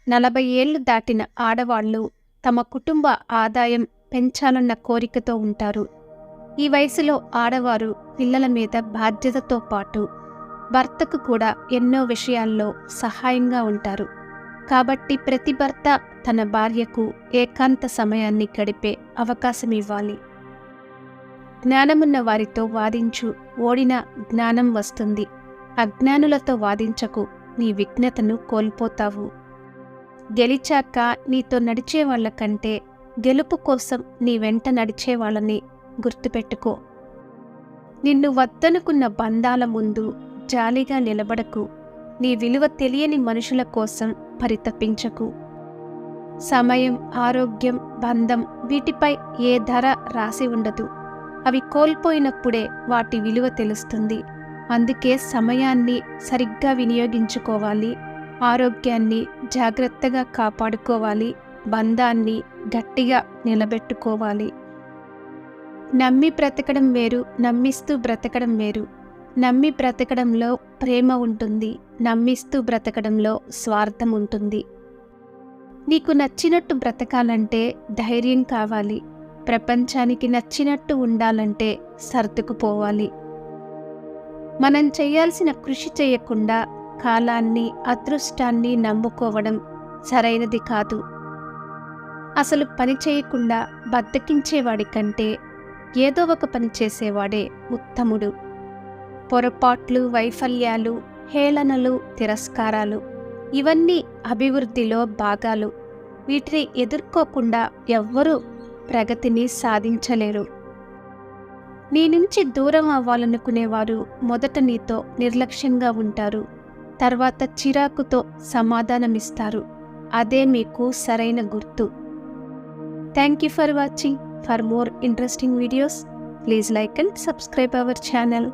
40 ఏళ్లు దాటిన ఆడవాళ్లు తమ కుటుంబ ఆదాయం పెంచాలన్న కోరికతో ఉంటారు. ఈ వయసులో ఆడవారు పిల్లల మీద బాధ్యతతో పాటు భర్తకు కూడా ఎన్నో విషయాల్లో సహాయంగా ఉంటారు. కాబట్టి ప్రతి భర్త తన భార్యకు ఏకాంత సమయాన్ని గడిపే అవకాశం ఇవ్వాలి. జ్ఞానమున్న వారితో వాదించు, ఓడిన జ్ఞానం వస్తుంది. అజ్ఞానులతో వాదించకు, నీ విఘ్నతను కోల్పోతావు. గెలిచాక నీతో నడిచే వాళ్ళ కంటే గెలుపు కోసం నీ వెంట నడిచే వాళ్ళని గుర్తుపెట్టుకో. నిన్ను వద్దనుకున్న బంధాల ముందు జాలిగా నిలబడకు. నీ విలువ తెలియని మనుషుల కోసం పరితపించకు. సమయం, ఆరోగ్యం, బంధం వీటిపై ఏ ధర రాసి ఉండదు. అవి కోల్పోయినప్పుడే వాటి విలువ తెలుస్తుంది. అందుకే సమయాన్ని సరిగ్గా వినియోగించుకోవాలి, ఆరోగ్యాన్ని జాగ్రత్తగా కాపాడుకోవాలి, బంధాన్ని గట్టిగా నిలబెట్టుకోవాలి. నమ్మి బ్రతకడం వేరు, నమ్మిస్తూ బ్రతకడం వేరు. నమ్మి బ్రతకడంలో ప్రేమ ఉంటుంది, నమ్మిస్తూ బ్రతకడంలో స్వార్థం ఉంటుంది. నీకు నచ్చినట్టు బ్రతకాలంటే ధైర్యం కావాలి. ప్రపంచానికి నచ్చినట్టు ఉండాలంటే సర్దుకుపోవాలి. మనం చేయాల్సిన కృషి చేయకుండా కాలాన్ని, అదృష్టాన్ని నమ్ముకోవడం సరైనది కాదు. అసలు పని చేయకుండా బద్దకించేవాడి కంటే ఏదో ఒక పని చేసేవాడే ఉత్తముడు. పొరపాట్లు, వైఫల్యాలు, హేళనలు, తిరస్కారాలు ఇవన్నీ అభివృద్ధిలో భాగాలు. వీటిని ఎదుర్కోకుండా ఎవ్వరూ ప్రగతిని సాధించలేరు. నీ నుంచి దూరం అవ్వాలనుకునేవారు మొదట నీతో నిర్లక్ష్యంగా ఉంటారు, తర్వాత చిరాకుతో సమాధానమిస్తారు. అదే మీకు సరైన గుర్తు. Thank you for watching. For more interesting videos, please like and subscribe our channel.